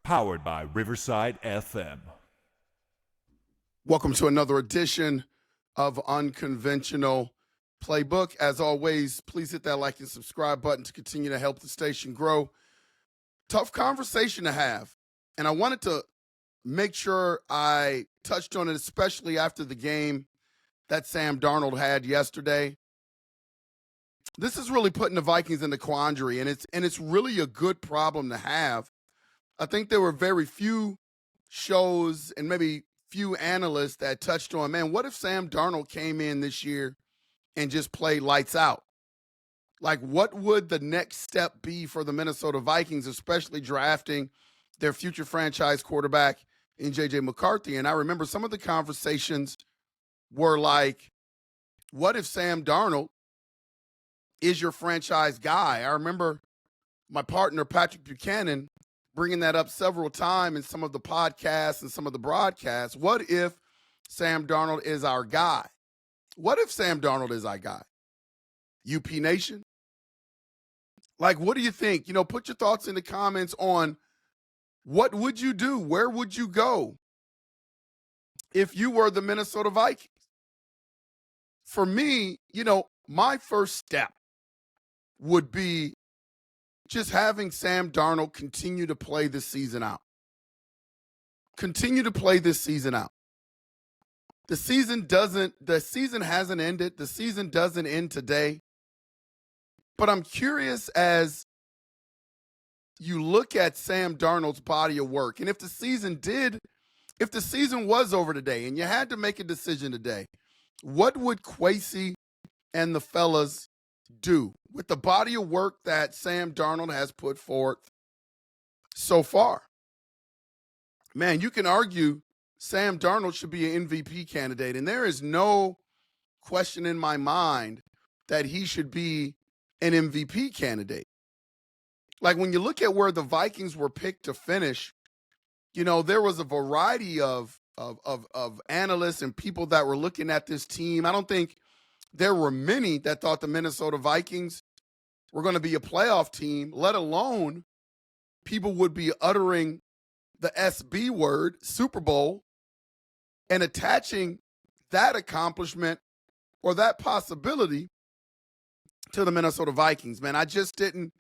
Powered by Riverside FM. Welcome to another edition of Unconventional Playbook. As always, please hit that like and subscribe button to continue to help the station grow. Tough conversation to have, and I wanted to make sure I touched on it, especially after the game that Sam Darnold had yesterday. This is really putting the Vikings in a quandary, and it's really a good problem to have. I think there were very few shows and maybe few analysts that touched on, man, what if Sam Darnold came in this year and just played lights out? Like, what would the next step be for the Minnesota Vikings, especially drafting their future franchise quarterback in JJ McCarthy? And I remember some of the conversations were like, what if Sam Darnold is your franchise guy? I remember my partner, Patrick Buchanan, bringing that up several times in some of the podcasts and some of the broadcasts. What if Sam Darnold is our guy? What if Sam Darnold is our guy? UP Nation? Like, what do you think? Put your thoughts in the comments on what would you do? Where would you go if you were the Minnesota Vikings? For me, my first step would be just having Sam Darnold continue to play this season out. Continue to play this season out. The season hasn't ended. The season doesn't end today. But I'm curious, as you look at Sam Darnold's body of work, and if the season was over today and you had to make a decision today, what would Kwesi and the fellas do with the body of work that Sam Darnold has put forth so far? Man, you can argue Sam Darnold should be an MVP candidate, and there is no question in my mind that he should be an MVP candidate. Like, when you look at where the Vikings were picked to finish, there was a variety of analysts and people that were looking at this team. I don't think there were many that thought the Minnesota Vikings were going to be a playoff team, let alone people would be uttering the SB word, Super Bowl, and attaching that accomplishment or that possibility to the Minnesota Vikings. Man, I just didn't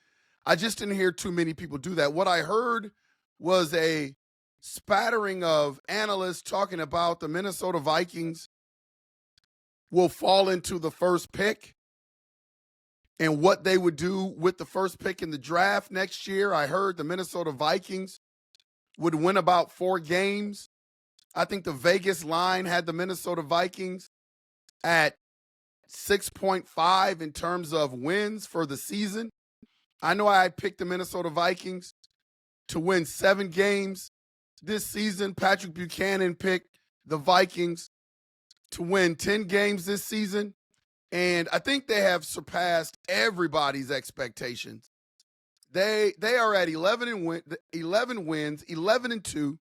hear too many people do that. What I heard was a spattering of analysts talking about the Minnesota Vikings will fall into the first pick and what they would do with the first pick in the draft next year. I heard the Minnesota Vikings would win about 4 games. I think the Vegas line had the Minnesota Vikings at 6.5 in terms of wins for the season. I know I picked the Minnesota Vikings to win 7 games this season. Patrick Buchanan picked the Vikings to win 10 games this season. And I think they have surpassed everybody's expectations. They are at 11 wins, 11-2,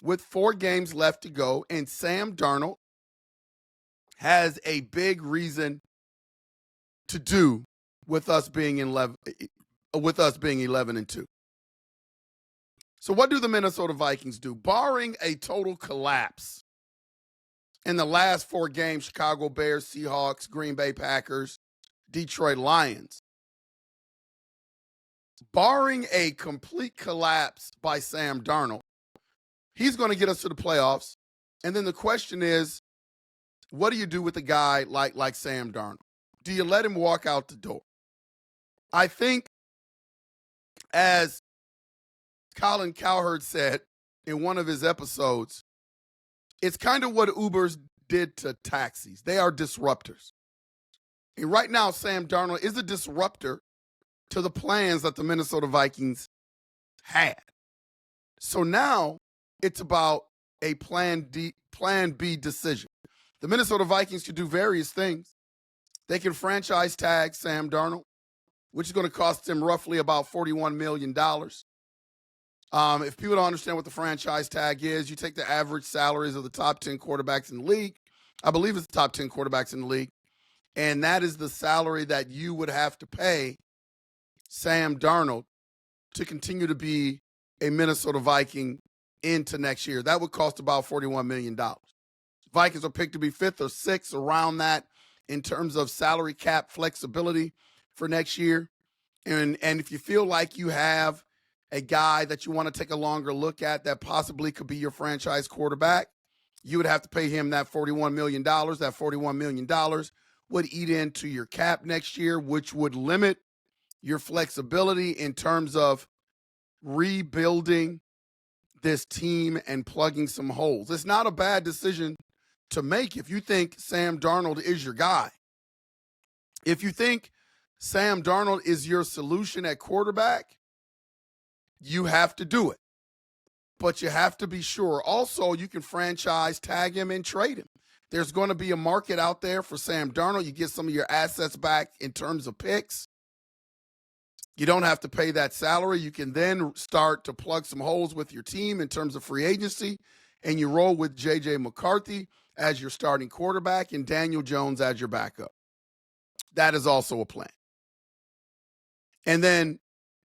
with 4 games left to go. And Sam Darnold has a big reason to do with us being 11-2. So what do the Minnesota Vikings do? Barring a total collapse in the last 4 games, Chicago Bears, Seahawks, Green Bay Packers, Detroit Lions. Barring a complete collapse by Sam Darnold, he's going to get us to the playoffs. And then the question is, what do you do with a guy like Sam Darnold? Do you let him walk out the door? I think, as Colin Cowherd said in one of his episodes, it's kind of what Ubers did to taxis. They are disruptors. And right now, Sam Darnold is a disruptor to the plans that the Minnesota Vikings had. So now it's about a plan B decision. The Minnesota Vikings could do various things. They can franchise tag Sam Darnold, which is going to cost them roughly about $41 million. If people don't understand what the franchise tag is, you take the average salaries of the top 10 quarterbacks in the league. I believe it's the top 10 quarterbacks in the league. And that is the salary that you would have to pay Sam Darnold to continue to be a Minnesota Viking into next year. That would cost about $41 million. Vikings are picked to be 5th or 6th, around that, in terms of salary cap flexibility for next year. And if you feel like you have a guy that you want to take a longer look at that possibly could be your franchise quarterback, you would have to pay him that $41 million. That $41 million would eat into your cap next year, which would limit your flexibility in terms of rebuilding this team and plugging some holes. It's not a bad decision to make if you think Sam Darnold is your guy. If you think Sam Darnold is your solution at quarterback, you have to do it. But you have to be sure. Also, you can franchise tag him and trade him. There's going to be a market out there for Sam Darnold. You get some of your assets back in terms of picks. You don't have to pay that salary. You can then start to plug some holes with your team in terms of free agency, and you roll with JJ McCarthy as your starting quarterback and Daniel Jones as your backup. That is also a plan. And then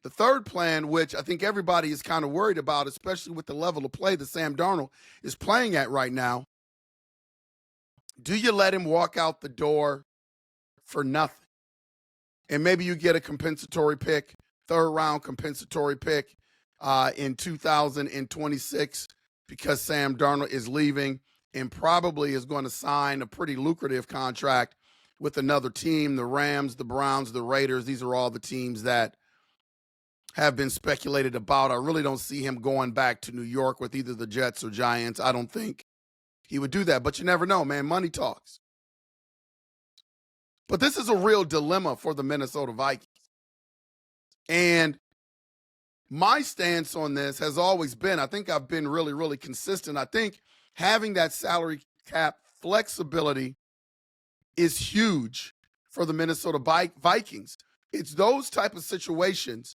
the third plan, which I think everybody is kind of worried about, especially with the level of play that Sam Darnold is playing at right now, do you let him walk out the door for nothing? And maybe you get a compensatory pick, third-round compensatory pick in 2026 because Sam Darnold is leaving and probably is going to sign a pretty lucrative contract with another team, the Rams, the Browns, the Raiders. These are all the teams that have been speculated about. I really don't see him going back to New York with either the Jets or Giants. I don't think he would do that, but you never know, man. Money talks. But this is a real dilemma for the Minnesota Vikings. And my stance on this has always been, I think I've been really, really consistent. I think having that salary cap flexibility is huge for the Minnesota Vikings. It's those type of situations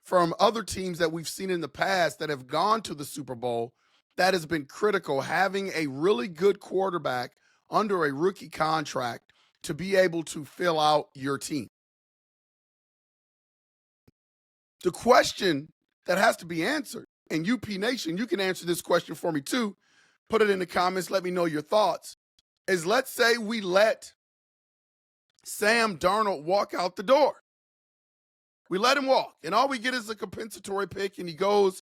from other teams that we've seen in the past that have gone to the Super Bowl that has been critical. Having a really good quarterback under a rookie contract to be able to fill out your team. The question that has to be answered, and UP Nation, you can answer this question for me too. Put it in the comments. Let me know your thoughts. Is let's say we let Sam Darnold walk out the door. We let him walk, and all we get is a compensatory pick, and he goes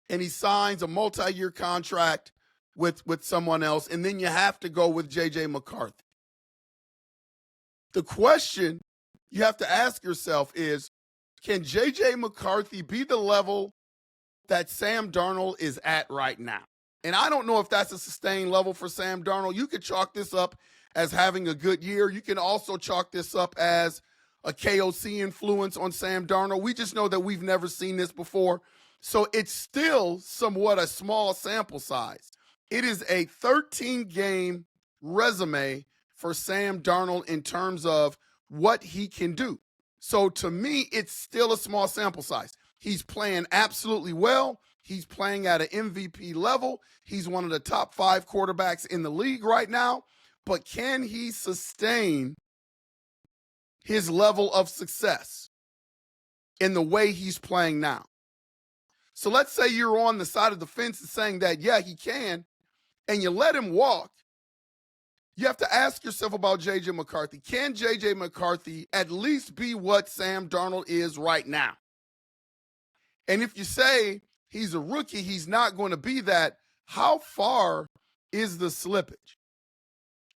and he signs a multi-year contract with someone else, and then you have to go with JJ McCarthy. The question you have to ask yourself is, can JJ McCarthy be the level that Sam Darnold is at right now? And I don't know if that's a sustained level for Sam Darnold. You could chalk this up as having a good year. You can also chalk this up as a KOC influence on Sam Darnold. We just know that we've never seen this before. So it's still somewhat a small sample size. It is a 13-game resume for Sam Darnold in terms of what he can do. So to me, it's still a small sample size. He's playing absolutely well. He's playing at an MVP level. He's one of the top 5 quarterbacks in the league right now. But can he sustain his level of success in the way he's playing now? So let's say you're on the side of the fence and saying that, yeah, he can, and you let him walk. You have to ask yourself about JJ McCarthy. Can JJ McCarthy at least be what Sam Darnold is right now? And if you say he's a rookie, he's not going to be that, how far is the slippage?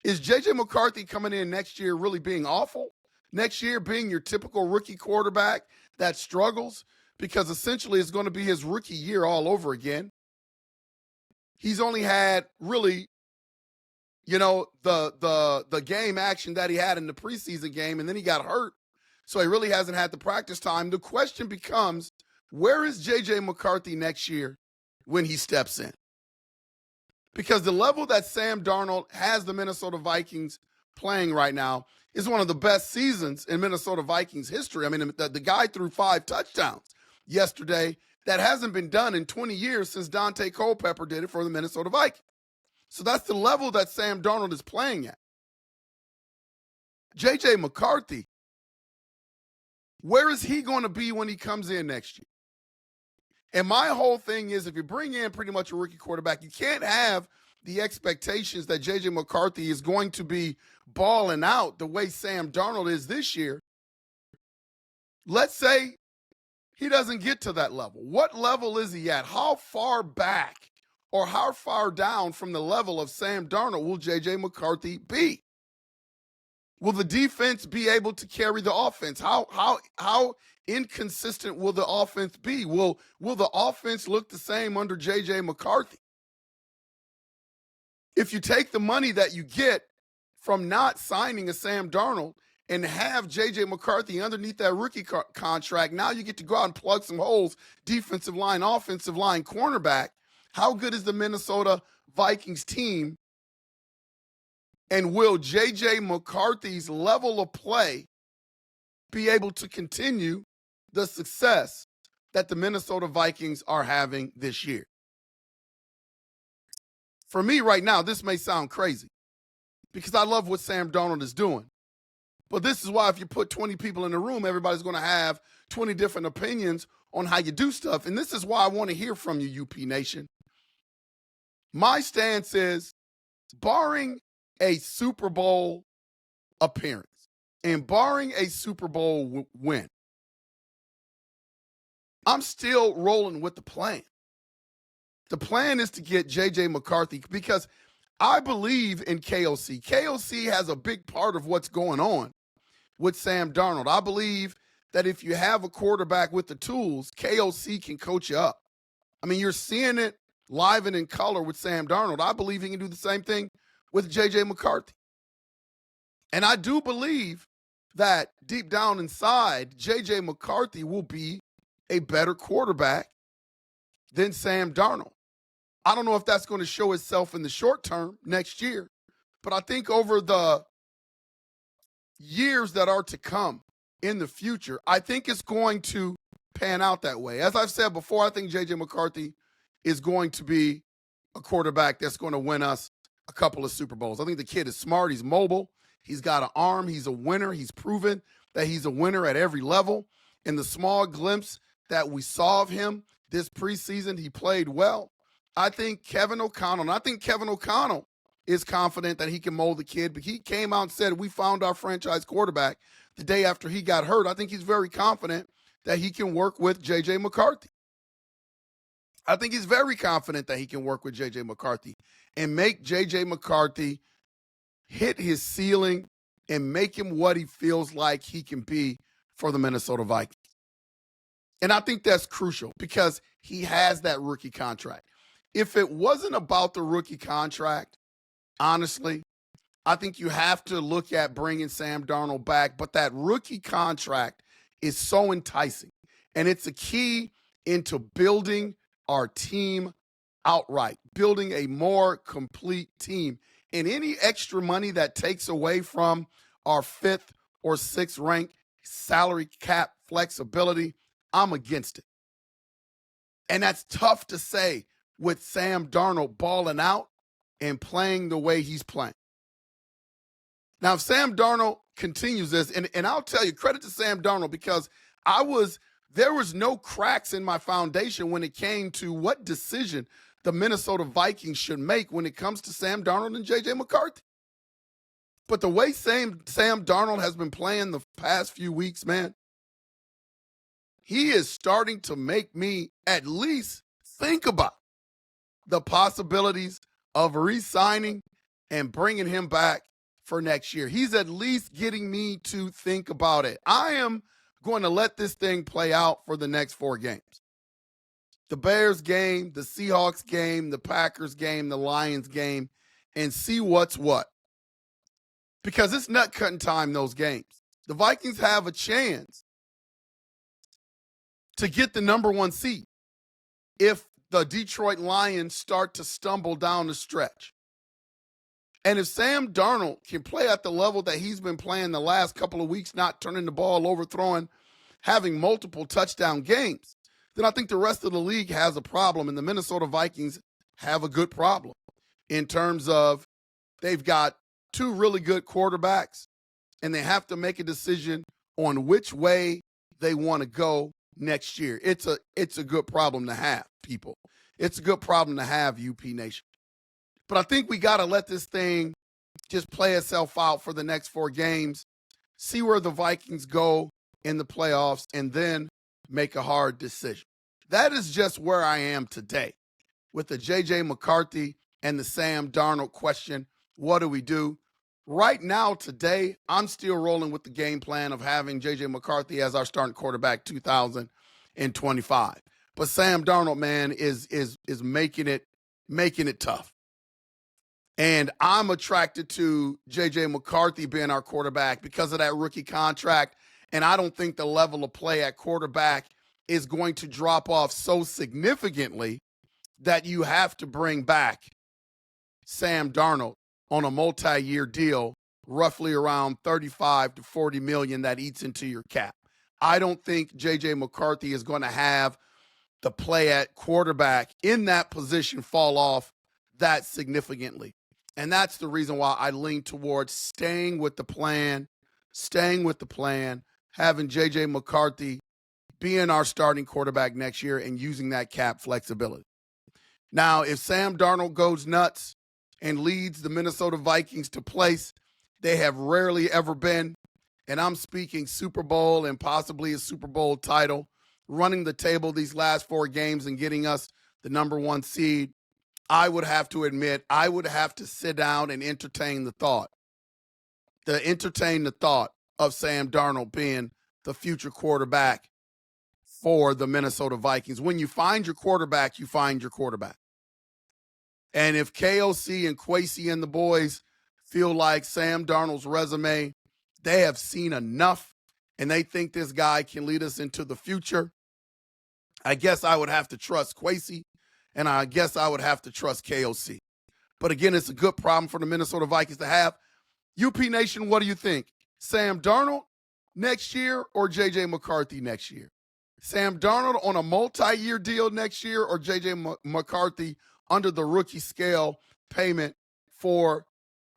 Is JJ McCarthy coming in next year really being awful? Next year being your typical rookie quarterback that struggles? Because essentially it's going to be his rookie year all over again. He's only had really, the game action that he had in the preseason game, and then he got hurt. So he really hasn't had the practice time. The question becomes, where is JJ McCarthy next year when he steps in? Because the level that Sam Darnold has the Minnesota Vikings playing right now is one of the best seasons in Minnesota Vikings history. I mean, the guy threw 5 touchdowns yesterday. That hasn't been done in 20 years since Dante Culpepper did it for the Minnesota Vikings. So that's the level that Sam Darnold is playing at. JJ McCarthy, where is he going to be when he comes in next year? And my whole thing is if you bring in pretty much a rookie quarterback, you can't have the expectations that JJ McCarthy is going to be balling out the way Sam Darnold is this year. Let's say he doesn't get to that level. What level is he at? How far back or how far down from the level of Sam Darnold will JJ McCarthy be? Will the defense be able to carry the offense? How inconsistent will the offense be? Will the offense look the same under JJ McCarthy? If you take the money that you get from not signing a Sam Darnold and have JJ McCarthy underneath that rookie contract, now you get to go out and plug some holes, defensive line, offensive line, cornerback. How good is the Minnesota Vikings team? And will JJ McCarthy's level of play be able to continue the success that the Minnesota Vikings are having this year? For me right now, this may sound crazy because I love what Sam Darnold is doing. But this is why if you put 20 people in the room, everybody's going to have 20 different opinions on how you do stuff. And this is why I want to hear from you, UP Nation. My stance is, barring a Super Bowl appearance and barring a Super Bowl win, I'm still rolling with the plan. The plan is to get JJ McCarthy because I believe in KOC. KOC has a big part of what's going on with Sam Darnold. I believe that if you have a quarterback with the tools, KOC can coach you up. I mean, you're seeing it live and in color with Sam Darnold. I believe he can do the same thing with JJ McCarthy. And I do believe that deep down inside, JJ McCarthy will be a better quarterback than Sam Darnold. I don't know if that's going to show itself in the short term next year, but I think over the years that are to come in the future, I think it's going to pan out that way. As I've said before, I think JJ McCarthy is going to be a quarterback that's going to win us a couple of Super Bowls. I think the kid is smart. He's mobile. He's got an arm. He's a winner. He's proven that he's a winner at every level. In the small glimpse that we saw of him this preseason, he played well. I think Kevin O'Connell is confident that he can mold the kid, but he came out and said, we found our franchise quarterback the day after he got hurt. I think he's very confident that he can work with JJ McCarthy. I think he's very confident that he can work with JJ McCarthy and make JJ McCarthy hit his ceiling and make him what he feels like he can be for the Minnesota Vikings. And I think that's crucial because he has that rookie contract. If it wasn't about the rookie contract, honestly, I think you have to look at bringing Sam Darnold back. But that rookie contract is so enticing. And it's a key into building our team outright, building a more complete team. And any extra money that takes away from our 5th or 6th rank salary cap flexibility, I'm against it. And that's tough to say with Sam Darnold balling out and playing the way he's playing. Now, if Sam Darnold continues this, and I'll tell you, credit to Sam Darnold because there was no cracks in my foundation when it came to what decision the Minnesota Vikings should make when it comes to Sam Darnold and JJ McCarthy. But the way Sam Darnold has been playing the past few weeks, man, he is starting to make me at least think about the possibilities of re-signing and bringing him back for next year. He's at least getting me to think about it. I am going to let this thing play out for the next 4 games. The Bears game, the Seahawks game, the Packers game, the Lions game, and see what's what. Because it's nut-cutting time, those games. The Vikings have a chance to get the number 1 seed if the Detroit Lions start to stumble down the stretch. And if Sam Darnold can play at the level that he's been playing the last couple of weeks, not turning the ball over, having multiple touchdown games, then I think the rest of the league has a problem, and the Minnesota Vikings have a good problem in terms of they've got 2 really good quarterbacks, and they have to make a decision on which way they want to go next year. It's a good problem to have, people. It's a good problem to have, UP Nation. But I think we got to let this thing just play itself out for the next 4 games, see where the Vikings go in the playoffs, and then make a hard decision. That is just where I am today with the JJ McCarthy and the Sam Darnold question. What do we do? Right now, today, I'm still rolling with the game plan of having JJ McCarthy as our starting quarterback 2025. But Sam Darnold, man, is making it tough. And I'm attracted to JJ McCarthy being our quarterback because of that rookie contract. And I don't think the level of play at quarterback is going to drop off so significantly that you have to bring back Sam Darnold on a multi-year deal, roughly around 35 to 40 million that eats into your cap. I don't think JJ McCarthy is going to have the play at quarterback in that position fall off that significantly. And that's the reason why I lean towards staying with the plan, having JJ McCarthy being our starting quarterback next year and using that cap flexibility. Now, if Sam Darnold goes nuts and leads the Minnesota Vikings to place they have rarely ever been, and I'm speaking Super Bowl and possibly a Super Bowl title, running the table these last 4 games and getting us the number 1 seed, I would have to admit, I would have to sit down and entertain the thought of Sam Darnold being the future quarterback for the Minnesota Vikings. When you find your quarterback, you find your quarterback. And if KOC and Kwesi and the boys feel like Sam Darnold's resume, they have seen enough and they think this guy can lead us into the future, I guess I would have to trust Kwesi. And I guess I would have to trust KOC. But again, it's a good problem for the Minnesota Vikings to have. UP Nation, what do you think? Sam Darnold next year or JJ McCarthy next year? Sam Darnold on a multi-year deal next year or JJ McCarthy under the rookie scale payment for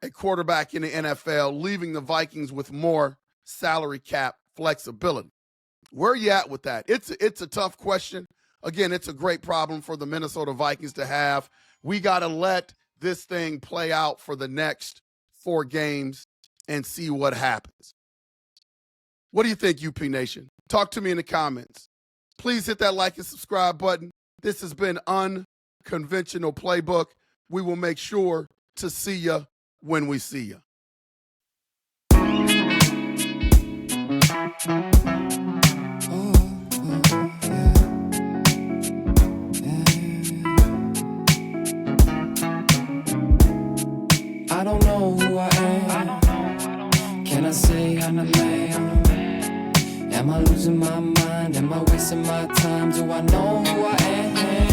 a quarterback in the NFL, leaving the Vikings with more salary cap flexibility? Where are you at with that? It's a tough question. Again, it's a great problem for the Minnesota Vikings to have. We got to let this thing play out for the next 4 games and see what happens. What do you think, UP Nation? Talk to me in the comments. Please hit that like and subscribe button. This has been Unconventional Playbook. We will make sure to see you when we see you. I don't know who I am. Can I say I'm a man? Am I losing my mind? Am I wasting my time? Do I know who I am?